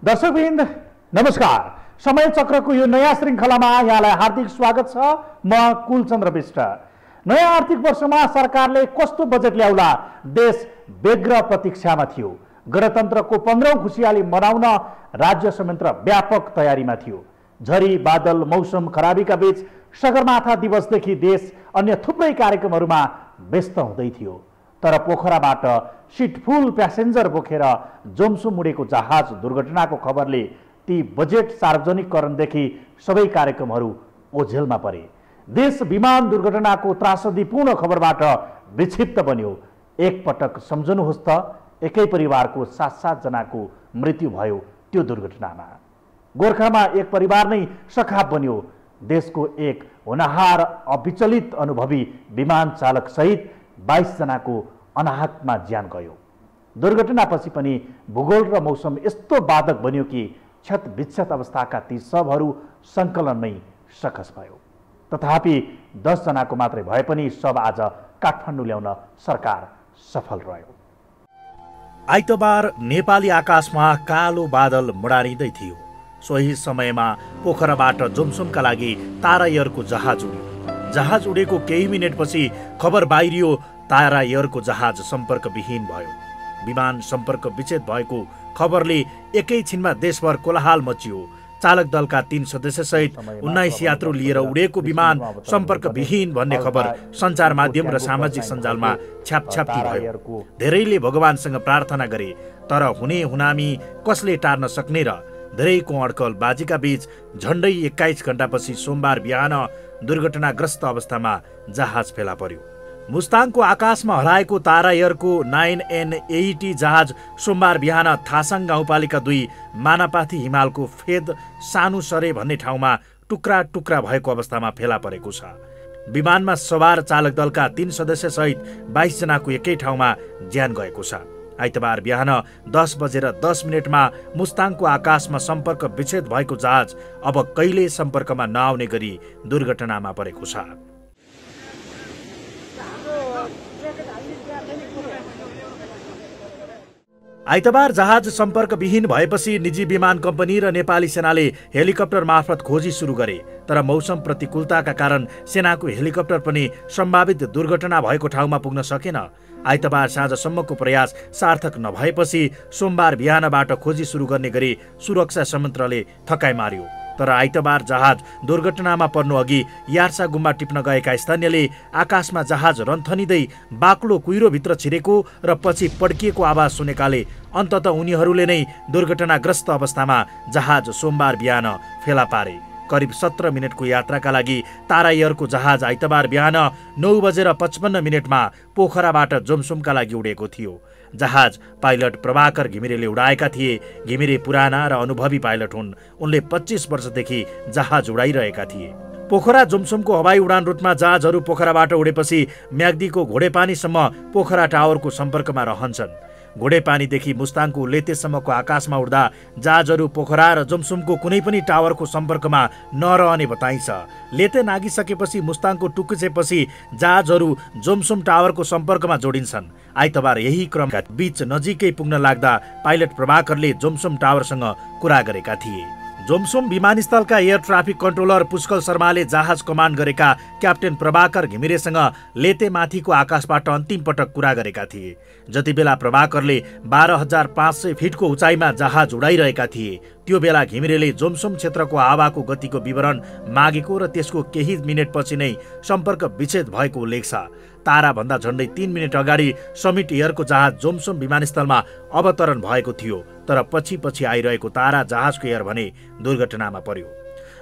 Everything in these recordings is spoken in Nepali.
दर्शकवृन्द नमस्कार। समय चक्रको यो नयाँ श्रृङ्खलामा यहाँलाई हार्दिक स्वागत छ। म कुलचन्द्र विष्ट। नयाँ आर्थिक वर्षमा सरकारले कस्तो बजेट ल्याउला, देश व्यग्र प्रतीक्षामा थियो। गणतन्त्रको 15औं खुसियाली मनाउन राज्य संयन्त्र व्यापक तयारीमा थियो। झरी बादल मौसम खराबीका बीच सगरमाथा दिवसदेखि देश अन्य थुप्रै कार्यक्रमहरूमा व्यस्त हुँदै थियो। तर पोखराबाट सिटफुल प्यासेन्जर बोकेर जोमसुम उडेको जहाज दुर्घटनाको खबरले ती बजेट सार्वजनिकरणदेखि सबै कार्यक्रमहरू ओझेलमा परे। देश विमान दुर्घटनाको त्रासदीपूर्ण खबरबाट विक्षिप्त बन्यो। एकपटक सम्झनुहोस् त, एकै परिवारको 7-7 जनाको मृत्यु भयो त्यो दुर्घटनामा। गोर्खामा एक परिवार नै सखाप बन्यो। देशको एक होनहार अविचलित अनुभवी विमान चालक सहित 22 जनाको अनाहकमा ज्यान गयो। दुर्घटनापछि पनि भूगोल र मौसम यस्तो बाधक बन्यो कि क्षत अवस्थाका ती शवहरू सङ्कलन नै सकस भयो। तथापि 10 जनाको मात्रै भए पनि शव आज काठमाडौँ ल्याउन सरकार सफल रह्यो। आइतबार नेपाली आकाशमा कालो बादल मुडारिँदै थियो। सोही समयमा पोखराबाट जोमसुमका लागि तारा एयरको जहाज उड्यो। जहाज उडेको केही मिनेटपछि खबर बाहिरियो, तारा एयरको जहाज सम्पर्कविहीन भयो। विमान सम्पर्क विच्छेद भएको खबरले एकैछिनमा देशभर कोलाहल मचियो। चालक दलका 3 सदस्यसहित 19 यात्रु लिएर उडेको विमान सम्पर्कविहीन भन्ने खबर सञ्चार माध्यम र सामाजिक सञ्जालमा छ्यापछ्याप्ती भयो। धेरैले भगवानसँग प्रार्थना गरे, तर हुने हुनामी कसले टार्न सक्ने र धेरैको अड्कल बाजीका बीच झण्डै 21 घण्टापछि सोमबार बिहान दुर्घटनाग्रस्त अवस्थामा जहाज फेला पर्यो। मुस्ताङको आकाशमा हराएको तारा एयरको 9N80 जहाज सोमबार बिहान थासाङ गाउँपालिका 2 मानापाथी हिमालको फेद सानु सरे भन्ने ठाउँमा टुक्रा टुक्रा भएको अवस्थामा फेला परेको छ। विमानमा सवार चालक दलका 3 सदस्यसहित 22 जनाको एकै ठाउँमा ज्यान गएको छ। आइतबार बिहान 10:10 मुस्ताङको आकाशमा सम्पर्क विच्छेद भएको जहाज अब कहिले सम्पर्कमा नआउने गरी दुर्घटनामा परेको छ। आइतबार जहाज सम्पर्कविहीन भएपछि निजी विमान कम्पनी र नेपाली सेनाले हेलिकप्टर मार्फत खोजी सुरु गरे। तर मौसम प्रतिकूलताका कारण सेनाको हेलिकप्टर पनि सम्भावित दुर्घटना भएको ठाउँमा पुग्न सकेन। आइतबार साँझसम्मको प्रयास सार्थक नभएपछि सोमबार बिहानबाट खोजी सुरु गर्ने गरी सुरक्षा संयन्त्रले थकाइ मार्यो। तर आइतबार जहाज दुर्घटनामा पर्नु अघि यार्सा गुम्बा टिप्न गएका स्थानीयले आकाशमा जहाज रन्थनिँदै बाक्लो कुहिरोभित्र छिरेको र पछि पड्किएको आवाज सुनेकाले अन्तत उनीहरूले नै दुर्घटनाग्रस्त अवस्थामा जहाज सोमबार बिहान फेला पारे। करिब 17 मिनटको यात्राका लागि तारा एयरको जहाज आइतबार बिहान 9:55 पोखराबाट जोमसुमका लागि उडेको थियो। जहाज पाइलट प्रभाकर घिमिरेले उडाएका थिए। घिमिरे पुराना र अनुभवी पाइलट हुन्। उनले 25 वर्षदेखि जहाज उडाइरहेका थिए। पोखरा जोमसुमको हवाई उडान रुटमा जहाजहरू पोखराबाट उडेपछि म्याग्दीको घोडेपानीसम्म पोखरा टावरको सम्पर्कमा रहन्छन्। घोडेपानीदेखि मुस्ताङको लेतेसम्मको आकाशमा उड्दा जहाजहरू पोखरा र जोमसुमको कुनै पनि टावरको सम्पर्कमा नरहने बताइन्छ। लेते नागिसकेपछि मुस्ताङको टुकुचेपछि जहाजहरू जोमसुम टावरको सम्पर्कमा जोडिन्छन्। आइतबार यही क्रमका बीच नजिकै पुग्न लाग्दा पाइलट प्रभाकरले जोमसुम टावरसँग कुरा गरेका थिए। जोमसुम विमानस्थलका एयर ट्राफिक कन्ट्रोलर पुष्कल शर्माले जहाज कमान्ड गरेका क्याप्टेन प्रभाकर घिमिरेसँग लेतेमाथिको आकाशबाट अन्तिम पटक कुरा गरेका थिए। जति बेला प्रभाकरले 12,500 फिटको उचाइमा जहाज उडाइरहेका थिए, त्यो बेला घिमिरेले जोमसुम क्षेत्रको हावाको गतिको विवरण मागेको र त्यसको केही मिनेटपछि नै सम्पर्क विच्छेद भएको उल्लेख छ। ताराभन्दा झन्डै 3 मिनेट अगाडि समिट एयरको जहाज जोमसुम विमानस्थलमा अवतरण भएको थियो, तर पछि आइरहेको तारा जहाजको एयर भने दुर्घटनामा पर्यो।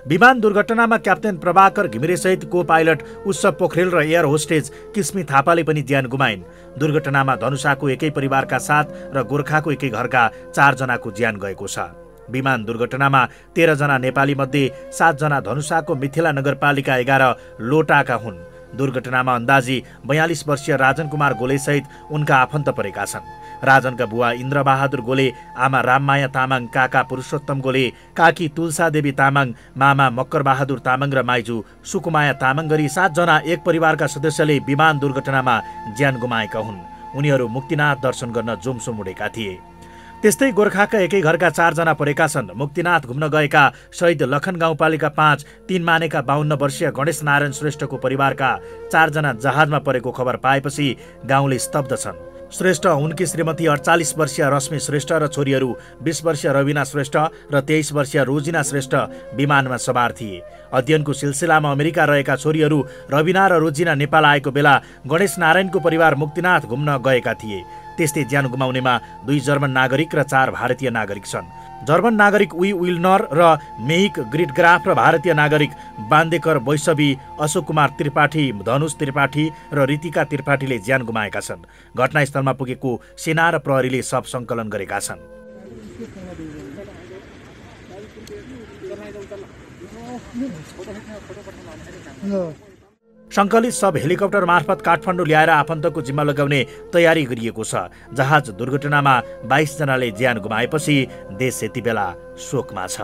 विमान दुर्घटनामा क्याप्टेन प्रभाकर घिमिरेसहित को पाइलट उत्सव पोखरेल र एयर होस्टेज किस्मी थापाले पनि ज्यान गुमाइन्। दुर्घटनामा धनुषाको एकै परिवारका 7 र गोर्खाको एकै घरका 4 जनाको ज्यान गएको छ। विमान दुर्घटनामा 13 जना नेपाली मध्ये 7 जना धनुषाको मिथिला नगरपालिका 11 लोटाका हुन्। दुर्घटनामा अन्दाजी 42 वर्षीय राजन कुमार गोलेसहित उनका आफन्त परेका छन्। राजनका बुवा इन्द्रबहादुर गोले, आमा राममाया तामाङ, काका पुरुषोत्तम गोले, काकी तुलसादेवी तामाङ, मामा मक्करबहादुर तामाङ र माइजू सुकुमाया तामाङ गरी 7 जना एक परिवारका सदस्यले विमान दुर्घटनामा ज्यान गुमाएका हुन्। उनीहरू मुक्तिनाथ दर्शन गर्न जोमसुम उडेका थिए। त्यस्तै गोर्खाका एकै घरका 4 जना परेका छन्। मुक्तिनाथ घुम्न गएका शहीद लखन गाउँपालिका 5 3 मानेका 52 वर्षीय गणेश नारायण श्रेष्ठको परिवारका 4 जना जहाजमा परेको खबर पाएपछि गाउँले स्तब्ध छन्। श्रेष्ठ उनकी श्रीमती 48 वर्षीय रश्मि श्रेष्ठ र छोरीहरू 20 वर्षीय रविना श्रेष्ठ र 23 वर्षीय रोजिना श्रेष्ठ विमानमा सवार थिए। अध्ययनको सिलसिलामा अमेरिका रहेका छोरीहरू रविना र रोजिना नेपाल आएको बेला गणेश नारायणको परिवार मुक्तिनाथ घुम्न गएका थिए। त्यस्तै ज्यान गुमाउनेमा 2 जर्मन नागरिक र 4 भारतीय नागरिक छन्। जर्मन नागरिक उई विल्नर र मेहिक ग्रिडग्राफ र भारतीय नागरिक बान्देकर वैशवी, अशोक कुमार त्रिपाठी, धनुष त्रिपाठी र रितिका त्रिपाठीले ज्यान गुमाएका छन्। घटनास्थलमा पुगेको सेना र प्रहरीले शव सङ्कलन गरेका छन्। सङ्कलित शव हेलिकप्टर मार्फत काठमाडौँ ल्याएर आफन्तको जिम्मा लगाउने तयारी गरिएको छ। जहाज दुर्घटनामा 22 जनाले ज्यान गुमाएपछि देश यति बेला शोकमा छ।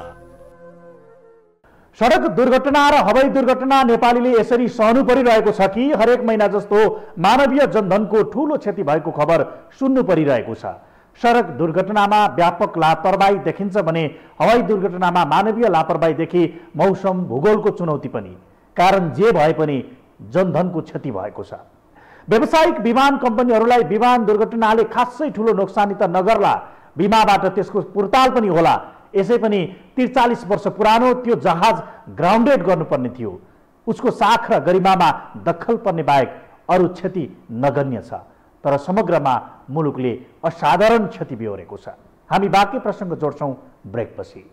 सडक दुर्घटना र हवाई दुर्घटना नेपालीले यसरी सहनु परिरहेको छ कि हरेक महिना जस्तो मानवीय जनधनको ठूलो क्षति भएको खबर सुन्नु परिरहेको छ। सडक दुर्घटनामा व्यापक लापरवाही देखिन्छ भने हवाई दुर्घटनामा मानवीय लापरवाहीदेखि मौसम भूगोलको चुनौती पनि। कारण जे भए पनि जनधनको क्षति भएको छ। व्यावसायिक विमान कम्पनीहरूलाई विमान दुर्घटनाले खासै ठूलो नोक्सानी त नगर्ला, बिमाबाट त्यसको पुर्ताल पनि होला। यसै पनि 43 वर्ष पुरानो त्यो जहाज ग्राउन्डेड गर्नुपर्ने थियो। उसको साख र गरिमामा दखल पर्ने बाहेक अरू क्षति नगण्य छ। तर समग्रमा मुलुकले असाधारण क्षति बेहोरेको छ। हामी बाँकी प्रसङ्ग जोड्छौँ ब्रेकपछि।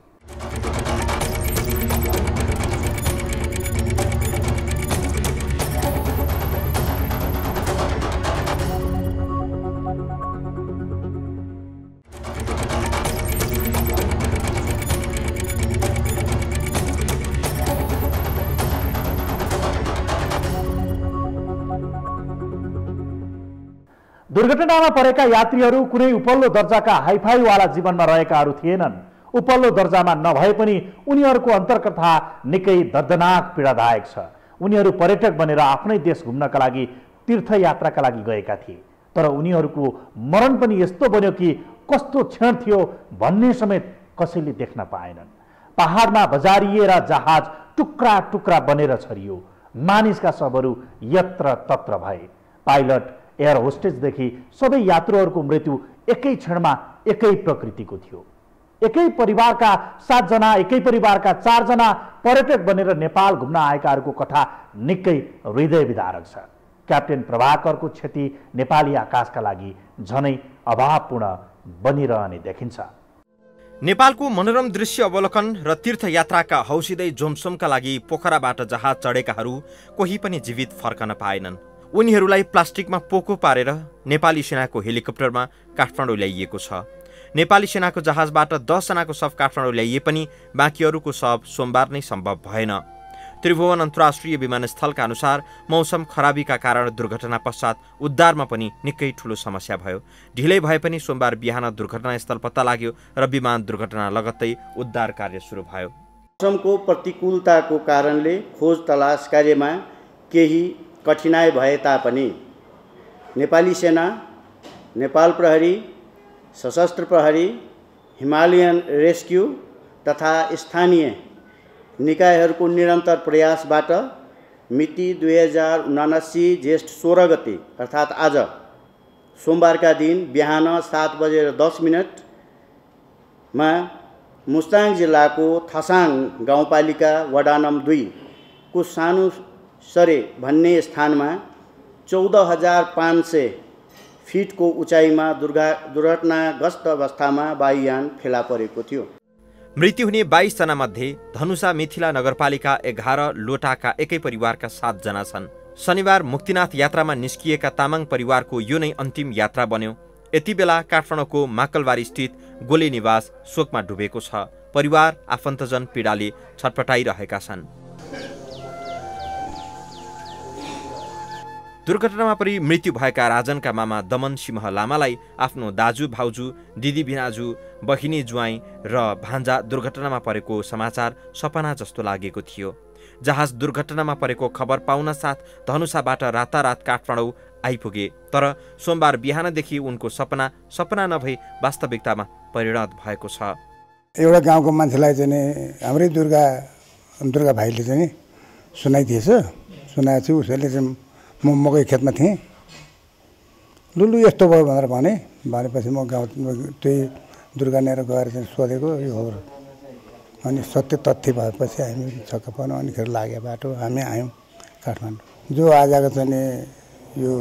दुर्घटनामा परेका यात्रीहरू कुनै उपल्लो दर्जाका हाइफाईवाला जीवनमा रहेकाहरू थिएनन्। उपल्लो दर्जामा नभए पनि उनीहरूको अन्तर्कथा निकै दर्दनाक पीडादायक छ। उनीहरू पर्यटक बनेर आफ्नै देश घुम्नका लागि तीर्थयात्राका लागि गएका थिए। तर उनीहरूको मरण पनि यस्तो बन्यो कि कस्तो क्षण थियो भन्ने समेत कसैले देख्न पाएनन्। पहाडमा बजारिएर जहाज टुक्रा टुक्रा बनेर छरियो। मानिसका शवहरू यत्र तत्र भए। पाइलट, एयर होस्टेजदेखि सबै यात्रुहरूको मृत्यु एकै क्षणमा एकै प्रकृतिको थियो। एकै परिवारका 7 जना, एकै परिवारका 4 जना पर्यटक बनेर नेपाल घुम्न आएकाहरूको कथा निकै हृदय विदारक छ। क्याप्टेन प्रभाकरको क्षति नेपाली आकाशका लागि झनै अभावपूर्ण बनिरहने देखिन्छ। नेपालको मनोरम दृश्य अवलोकन र तीर्थयात्राका हौसिदै जोमसोमका लागि पोखराबाट जहाज चढेकाहरू कोही पनि जीवित फर्कन पाएनन्। उनीहरूलाई प्लास्टिकमा पोको पारेर नेपाली सेनाको हेलिकप्टरमा काठमाडौँ ल्याइएको छ। नेपाली सेनाको जहाजबाट 10 जनाको शव काठमाडौँ ल्याइए पनि बाँकीहरूको शव सोमबार नै सम्भव भएन। त्रिभुवन अन्तर्राष्ट्रिय विमानस्थलका अनुसार मौसम खराबीका कारण दुर्घटना पश्चात उद्धारमा पनि निकै ठूलो समस्या भयो। ढिलै भए पनि सोमबार बिहान दुर्घटनास्थल पत्ता लाग्यो र विमान दुर्घटना लगत्तै उद्धार कार्य सुरु भयो। मौसमको प्रतिकूलताको कारणले खोज तलास कार्यमा केही कठिनाई भए तापनि नेपाली सेना, नेपाल प्रहरी, सशस्त्र प्रहरी, हिमालयन रेस्क्यू तथा स्थानीय निकायहरूको निरन्तर प्रयासबाट मिति 2079 जेष्ठ 16 गते अर्थात् आज सोमबारका दिन बिहान 7:10 मा मुस्ताङ जिल्लाको थसाङ गाउँपालिका वडा नम्बर 2 को सानो सरे भन्ने स्थानमा 14,500 फिटको उचाइमा दुर्घटनाग्रस्त अवस्थामा वायुयान फेला परेको थियो। मृत्यु हुने 22 जना मध्ये धनुषा मिथिला नगरपालिका 11 लोटाका एकै परिवारका 7 जना छन्। शनिबार मुक्तिनाथ यात्रामा निस्किएका तामाङ परिवारको यो नै अन्तिम यात्रा बन्यो। यति बेला काठमाडौँको माकलबारी स्थित गोले निवास शोकमा डुबेको छ। परिवार आफन्तजन पीडाले छटपटाइरहेका छन्। दुर्घटनामा परि मृत्यु भएका राजनका मामा दमन सिंह लामालाई आफ्नो दाजु भाउजू, दिदी भिनाजु, बहिनी ज्वाइँ र भान्जा दुर्घटनामा परेको समाचार सपना जस्तो लागेको थियो। जहाज दुर्घटनामा परेको खबर पाउन साथ धनुषाबाट रातारात काठमाडौँ आइपुगे। तर सोमबार बिहानदेखि उनको सपना नभई वास्तविकतामा परिणत भएको छ। एउटा गाउँको मान्छेलाई चाहिँ नि हाम्रै दुर्गा भाइले चाहिँ नि सुनाइदिएछ। सुनाएपछि उसैले चाहिँ म मकै खेतमा थिएँ, लुलु यस्तो भयो भनेर भनेपछि म गाउँ त्यही दुर्गा लिएर गएर चाहिँ सोधेको यो हो। अनि सत्य तथ्य भएपछि हामी छक्क पर्यौँ। अनिखेर लाग्यो बाटो, हामी आयौँ काठमाडौँ। जो आजको चाहिँ नि यो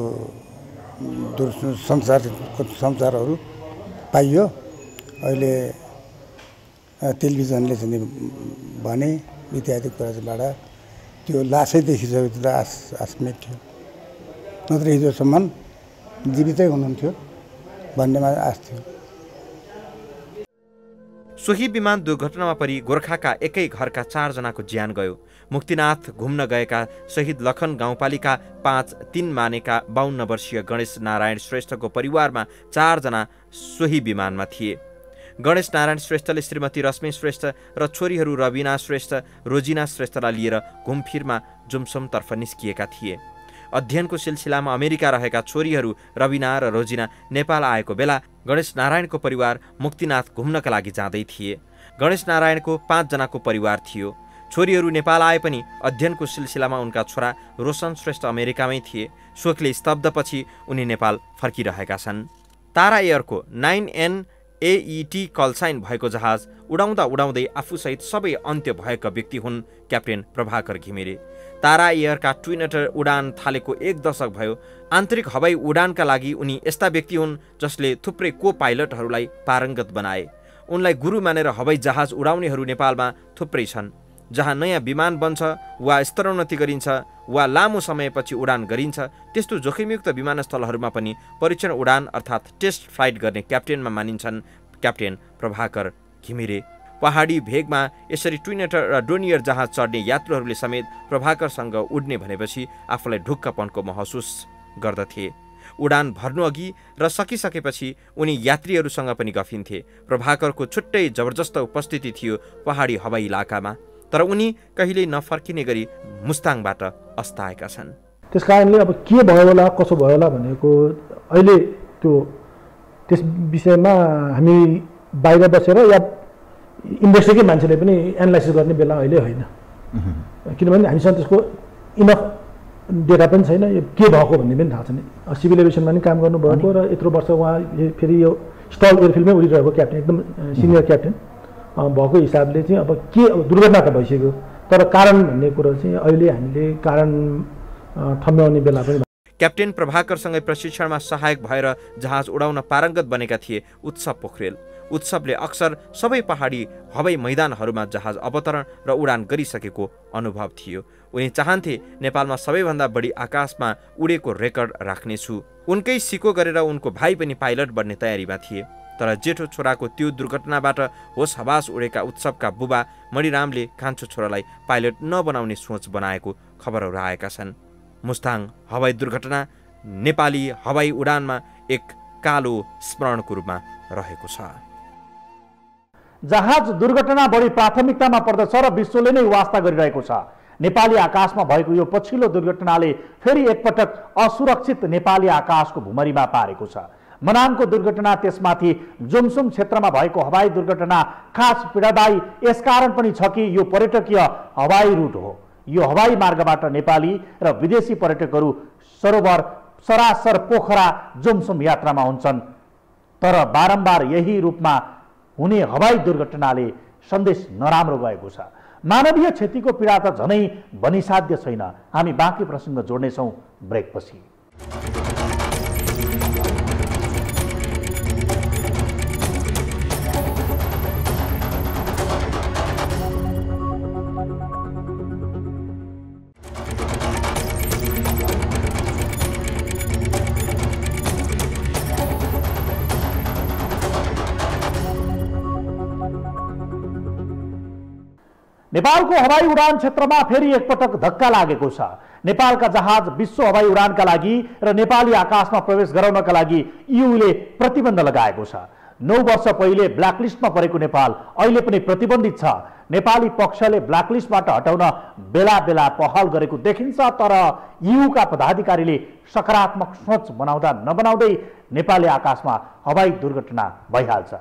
संसारहरू पाइयो। अहिले टेलिभिजनले चाहिँ भने इत्यादि कुराबाट त्यो लासै देखिसकेको त आश मेट्यो। नत्र हिजोसम्म जीवितै हुनुहुन्थ्यो भन्नेमा आश थियो। सोही विमान दुर्घटनामा परि गोर्खाका एकै घरका 4 जनाको ज्यान गयो। मुक्तिनाथ घुम्न गएका शहीद लखन गाउँपालिका 5-3 मानेका 52 वर्षीय गणेश नारायण श्रेष्ठको परिवारमा 4 जना सोही विमानमा थिए। गणेश नारायण श्रेष्ठले श्रीमती रश्मि श्रेष्ठ र छोरीहरू रविना श्रेष्ठ, रोजिना श्रेष्ठलाई लिएर घुमफिरमा जुमसुमतर्फ निस्किएका थिए। अध्ययनको सिलसिलामा अमेरिका रहेका छोरीहरू रविना र रोजिना नेपाल आएको बेला गणेश नारायणको परिवार मुक्तिनाथ घुम्नका लागि जाँदै थिए। गणेश नारायणको 5 जनाको परिवार थियो। छोरीहरू नेपाल आए पनि अध्ययनको सिलसिलामा उनका छोरा रोशन श्रेष्ठ अमेरिकामै थिए। शोकले स्तब्धपछि उनी नेपाल फर्किरहेका छन्। तारा एयरको 9N-AET कलसाइन भएको जहाज उडाउँदै आफूसहित सबै अन्त्य भएका व्यक्ति हुन् क्याप्टेन प्रभाकर घिमिरे। तारा एयरका ट्विनटर उडान थालेको 1 दशक भयो। आन्तरिक हवाई उडानका लागि उनी यस्ता व्यक्ति हुन् जसले थुप्रै को पाइलटहरूलाई पारङ्गत बनाए। उनलाई गुरु मानेर हवाई जहाज उडाउनेहरू नेपालमा थुप्रै छन्। जहाँ नयाँ विमान बन्छ वा स्तरोन्नति गरिन्छ वा लामो समयपछि उडान गरिन्छ, त्यस्तो जोखिमयुक्त विमानस्थलहरूमा पनि परीक्षण उडान अर्थात् टेस्ट फ्लाइट गर्ने क्याप्टेनमा मानिन्छन् क्याप्टेन प्रभाकर घिमिरे। पहाडी भेगमा यसरी ट्विनटर र डोनियर जहाज चढ्ने यात्रुहरूले समेत प्रभाकरसँग उड्ने भनेपछि आफूलाई ढुक्कपनको महसुस गर्दथे। उडान भर्नुअघि र सकिसकेपछि उनी यात्रीहरूसँग पनि गफिन्थे। प्रभाकरको छुट्टै जबरजस्त उपस्थिति थियो पहाडी हवाई इलाकामा। तर उनी कहिल्यै नफर्किने गरी मुस्ताङबाट अस्ताएका छन्। त्यस कारणले अब के भयो होला कसो भयो होला भनेको अहिले त्यस विषयमा हामी बाहिर बसेर या इन्डस्ट्रीकै मान्छेले पनि एनालाइसिस गर्ने बेला अहिले होइन। किनभने हामीसँग त्यसको इनफ डेटा पनि छैन। यो के भएको भन्ने पनि थाहा छैन। सिभिल एभिएसनमा पनि काम गर्नुभएको र यत्रो वर्ष उहाँ फेरि यो स्टल एयरफिल्डमै उडिरहेको क्याप्टेन, एकदम सिनियर क्याप्टेन भएको हिसाबले चाहिँ अब दुर्घटना त भइसक्यो। तर कारण भन्ने कुरो चाहिँ अहिले हामीले कारण ठम्ब्याउने बेला पनि। क्याप्टेन प्रभाकरसँगै प्रशिक्षणमा सहायक भएर जहाज उडाउन पारङ्गत बनेका थिए उत्सव पोखरेल। उत्सवले अक्सर सबै पहाडी हवाई मैदानहरूमा जहाज अवतरण र उडान गरिसकेको अनुभव थियो। उनी चाहन्थे नेपालमा सबैभन्दा बढी आकाशमा उडेको रेकर्ड राख्नेछु। उनकै सिको गरेर उनको भाइ पनि पाइलट बन्ने तयारीमा थिए। तर जेठो छोराको त्यो दुर्घटनाबाट होस हवास उडेका उत्सवका बुबा मणिरामले कान्छो छोरालाई पाइलट नबनाउने सोच बनाएको खबरहरू आएका छन्। मुस्ताङ हवाई दुर्घटना नेपाली हवाई उडानमा एक कालो स्मरणको रूपमा रहेको छ। जहाज दुर्घटना बढी प्राथमिकतामा पर्दछ र विश्वले नै वास्ता गरिरहेको छ। नेपाली आकाशमा भएको यो पछिल्लो दुर्घटनाले फेरि एकपटक असुरक्षित नेपाली आकाशको भुमरीमा पारेको छ। मनाङको दुर्घटना, त्यसमाथि जुमसुम क्षेत्रमा भएको हवाई दुर्घटना खास पीडादायी यसकारण पनि छ कि यो पर्यटकीय हवाई रुट हो। यो हवाई मार्गबाट नेपाली र विदेशी पर्यटकहरू सरोवर, सरासर पोखरा, जुमसुम यात्रामा हुन्छन्। तर बारम्बार यही रूपमा हुने हवाई दुर्घटनाले सन्देश नराम्रो गएको छ। मानवीय क्षतिको पीडा त झनै बनिसाध्य छैन। हामी बाँकी प्रसङ्ग जोड्नेछौँ ब्रेकपछि। नेपालको हवाई उडान क्षेत्रमा फेरि एकपटक धक्का लागेको छ। नेपालका जहाज विश्व हवाई उडानका लागि र नेपाली आकाशमा प्रवेश गराउनका लागि ईयूले प्रतिबन्ध लगाएको छ। 9 वर्ष पहिले ब्ल्याकलिस्टमा परेको नेपाल अहिले पनि प्रतिबन्धित छ। नेपाली पक्षले ब्ल्याकलिस्टबाट हटाउन बेला बेला पहल गरेको देखिन्छ, तर युका पदाधिकारीले सकारात्मक सोच बनाउँदा नबनाउँदै नेपाली आकाशमा हवाई दुर्घटना भइहाल्छ।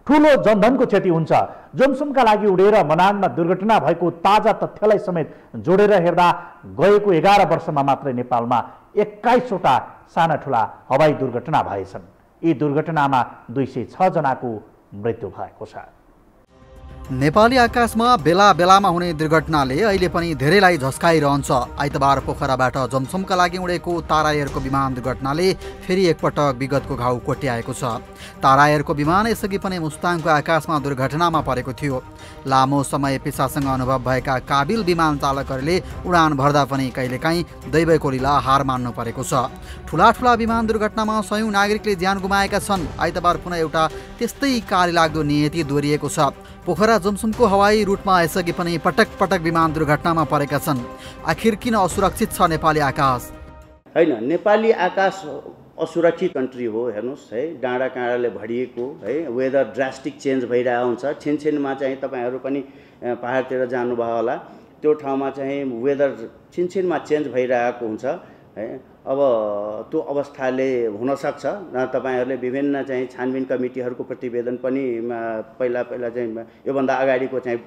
ठूलो जनधनको क्षति हुन्छ। जोमसोमका लागि उडेर मनाङमा दुर्घटना भएको ताजा तथ्यलाई समेत जोडेर हेर्दा गएको 11 वर्षमा मात्रै नेपालमा 21 वटा साना ठुला हवाई दुर्घटना भएछन्। यी दुर्घटनामा 206 जनाको मृत्यु भएको छ। नेपाली आकाशमा बेला बेलामा हुने दुर्घटनाले अहिले पनि धेरैलाई झस्काइरहन्छ। आइतबार पोखराबाट जोमसोमका लागि उडेको तारा एयरको विमान दुर्घटनाले फेरि एकपटक विगतको घाउ कोट्याएको छ। तारा एयरको विमान यसअघि पनि मुस्ताङको आकाशमा दुर्घटनामा परेको थियो। लामो समय पेसासँग अनुभव भएका काबिल विमान चालकहरूले उडान भर्दा पनि कहिलेकाहीँ दैवको लीला हार मान्नु परेको छ। ठुला ठुला विमान दुर्घटनामा सयौं नागरिकले ज्यान गुमाएका छन्। आइतबार पुनः एउटा त्यस्तै कार्यलाग्दो नियति दोहोरिएको छ। पोखरा जोमसोमको हवाई रुटमा यसअघि पनि पटक पटक विमान दुर्घटनामा परेका छन्। आखिर किन असुरक्षित छ नेपाली आकाश? होइन, नेपाली आकाश असुरक्षित कन्ट्री हो। हेर्नुहोस् है, डाँडा काँडाले भरिएको है, वेदर ड्रास्टिक चेन्ज भइरहेको हुन्छ। छिनछिनमा चाहिँ तपाईँहरू पनि पहाडतिर जानुभयो होला, त्यो ठाउँमा चाहिँ वेदर छिनछिनमा चेन्ज भइरहेको हुन्छ है। अब त्यो अवस्थाले हुनसक्छ। तपाईँहरूले विभिन्न चाहिँ छानबिन कमिटीहरूको प्रतिवेदन पनि पहिला चाहिँ योभन्दा अगाडिको चाहिँ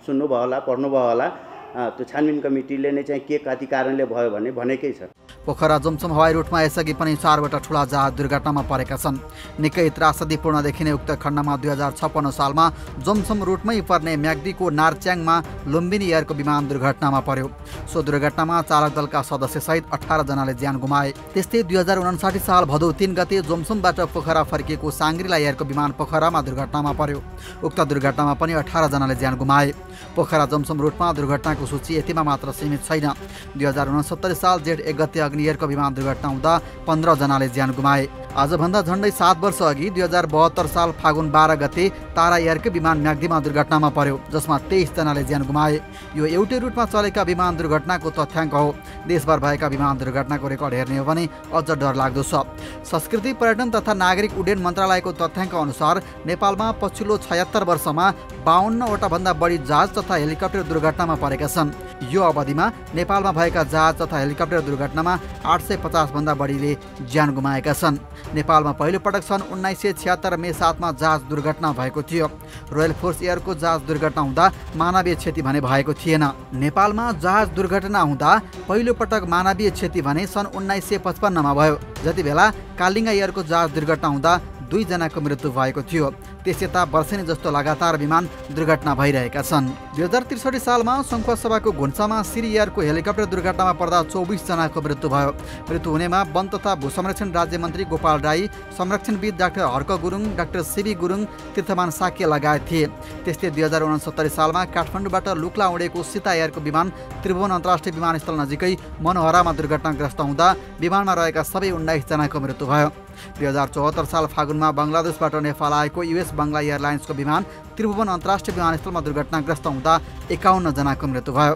सुन्नुभयो होला, पढ्नुभयो होला। त्यो छानबिन कमिटीले नै चाहिँ के कति कारणले भयो भने भनेकै छ। पोखरा जोमसोम हवाई रुटमा यसअघि पनि 4 वटा ठुला जहाज दुर्घटनामा परेका छन्। निकै त्रासदीपूर्ण देखिने उक्त खण्डमा 2056 सालमा जोमसोम रुटमै पर्ने म्याग्दीको नारच्याङमा लुम्बिनी एयरको विमान दुर्घटनामा पर्यो। सो दुर्घटनामा चालक दलका सदस्यसहित 18 जनाले ज्यान गुमाए। त्यस्तै 2059 साल भदौ 3 गते जोमसोमबाट पोखरा फर्किएको साङ्ग्रिला एयरको विमान पोखरामा दुर्घटनामा पर्यो। उक्त दुर्घटनामा पनि 18 जनाले ज्यान गुमाए। पोखरा जोमसोम रुटमा दुर्घटनाको सूची यतिमा मात्र सीमित छैन। 2069 साल जेठ 1 गते अग्नि एयरको विमान दुर्घटना हुँदा 15 जनाले ज्यान गुमाए। आजभन्दा झन्डै 7 वर्ष अघि 2072 साल फागुन 12 गते तारा एयरको विमान म्याग्दीमा दुर्घटनामा पर्यो, जसमा 23 जनाले ज्यान गुमाए। यो एउटै रुटमा चलेका विमान दुर्घटनाको तथ्याङ्क हो। देशभर भएका विमान दुर्घटनाको रेकर्ड हेर्ने हो भने अझ डरलाग्दो छ। संस्कृति, पर्यटन तथा नागरिक उड्डयन मन्त्रालयको तथ्याङ्क अनुसार नेपालमा पछिल्लो 76 वर्षमा 52 वटा भन्दा बढी जहाज तथा हेलिकप्टर दुर्घटनामा परेका छन्। यो अवधिमा नेपालमा भएका जहाज तथा हेलिकप्टर दुर्घटनामा 850 भन्दा बढीले ज्यान गुमाएका छन्। नेपालमा पहिलो पटक सन् 1976 मे 7 मा जहाज दुर्घटना भएको थियो। रोयल फोर्स एयरको जहाज दुर्घटना हुँदा मानवीय क्षति भने भएको थिएन। नेपालमा जहाज दुर्घटना हुँदा पहिलो पटक मानवीय क्षति भने सन् 1955 मा भयो। जति बेला कालिङ्गा एयरको जहाज दुर्घटना हुँदा 2 जनाको मृत्यु भएको थियो। त्यसयता वर्षेनी जस्तो लगातार विमान दुर्घटना भइरहेका छन्। 2063 सालमा सङ्खुवासभाको घुन्सामा सिरी एयरको हेलिकप्टर दुर्घटनामा पर्दा 24 जनाको मृत्यु भयो। मृत्यु हुनेमा वन तथा भू संरक्षण राज्य मन्त्री गोपाल राई, संरक्षणविद doctor Harka Gurung, doctor CB Gurung, Tirthaman Shakya लगायत थिए। त्यस्तै 2069 सालमा काठमाडौँबाट लुक्ला उडेको सीता एयरको विमान त्रिभुवन अन्तर्राष्ट्रिय विमानस्थल नजिकै मनोहरामा दुर्घटनाग्रस्त हुँदा विमानमा रहेका सबै 19 जनाको मृत्यु भयो। 2074 साल फागुनमा बङ्गलादेशबाट नेपाल आएको युएस बङ्गला एयरलाइन्सको विमान त्रिभुवन अन्तर्राष्ट्रिय विमानस्थलमा दुर्घटनाग्रस्त हुँदा 51 जनाको मृत्यु भयो।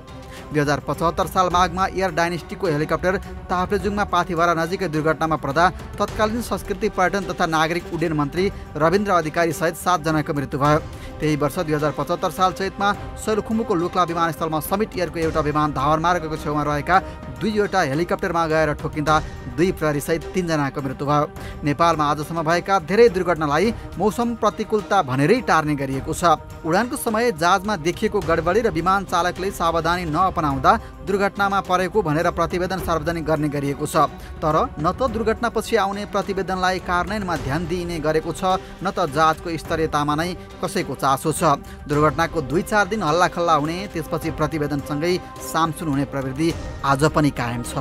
2075 साल माघमा एयर डाइनेस्टीको हेलिकप्टर ताप्लेजुङमा पाथिभरा नजिकै दुर्घटनामा पर्दा तत्कालीन संस्कृति, पर्यटन तथा नागरिक उड्डयन मन्त्री रविन्द्र अधिकारी सहित 7 जनाको मृत्यु भयो। त्यही वर्ष 2075 साल चैतमा सोलुखुम्बुको लुक्ला विमानस्थलमा समिट एयरको एउटा विमान धावन मार्गको छेउमा रहेका 2वटा हेलिकप्टरमा गएर ठोकिँदा 2 प्रहरी सहित 3 जनाको मृत्यु भयो। नेपालमा आजसम्म भएका धेरै दुर्घटनालाई मौसम प्रतिकूलता भनेरै टार्ने गरिएको छ। उडानको समय जहाजमा देखिएको गडबडी र विमान चालकले सावधानी नअपनाउँदा दुर्घटनामा परेको भनेर प्रतिवेदन सार्वजनिक गर्ने गरिएको छ। तर न त दुर्घटनापछि आउने प्रतिवेदनलाई कार्यान्वयनमा ध्यान दिइने गरेको छ, न त जहाजको स्तरीयतामा नै कसैको चासो छ। दुर्घटनाको 2-4 दिन हल्लाखल्ला हुने, त्यसपछि प्रतिवेदनसँगै सामसुन हुने प्रवृत्ति आज पनि कायम छ।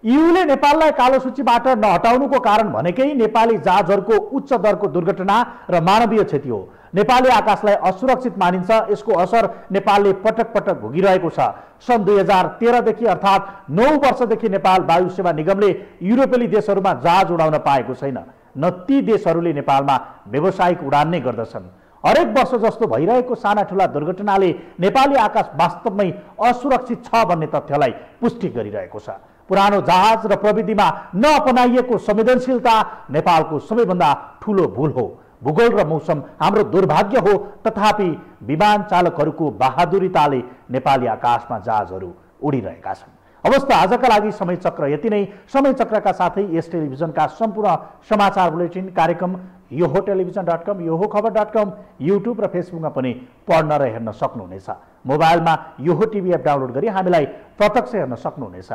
ईयूले नेपाललाई कालो सूचीबाट नहटाउनुको कारण भनेकै नेपाली जहाजहरूको उच्च दरको दुर्घटना र मानवीय क्षति हो। नेपाली आकाशलाई असुरक्षित मानिन्छ। यसको असर नेपालले पटक पटक भोगिरहेको छ। सन् 2013 देखि अर्थात् 9 वर्षदेखि नेपाल वायु सेवा निगमले युरोपेली देशहरूमा जहाज उडाउन पाएको छैन, न ती देशहरूले नेपालमा व्यावसायिक उडान नै गर्दछन्। हरेक वर्ष जस्तो भइरहेको साना ठुला दुर्घटनाले नेपाली आकाश वास्तवमै असुरक्षित छ भन्ने तथ्यलाई पुष्टि गरिरहेको छ। पुरानो जहाज र प्रविधिमा नअपनाइएको संवेदनशीलता नेपालको सबैभन्दा ठूलो भूल हो। भूगोल र मौसम हाम्रो दुर्भाग्य हो, तथापि विमान चालकहरूको बहादुरीताले नेपाली आकाशमा जहाजहरू उडिरहेका छन्। हवस् त आजका लागि समय चक्र यति नै। समय चक्रका साथै यस टेलिभिजनका सम्पूर्ण समाचार बुलेटिन कार्यक्रम यो हो टेलिभिजन.com, यो हो खबर.com, युट्युब र फेसबुकमा पनि पढ्न र हेर्न सक्नुहुनेछ। मोबाइलमा यो हो टिभी एप डाउनलोड गरी हामीलाई प्रत्यक्ष हेर्न सक्नुहुनेछ।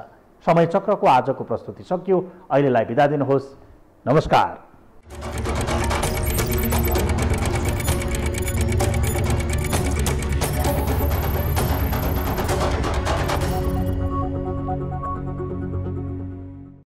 समय चक्रको आजको प्रस्तुति सकियो। अहिलेलाई बिदा दिनुहोस्। नमस्कार।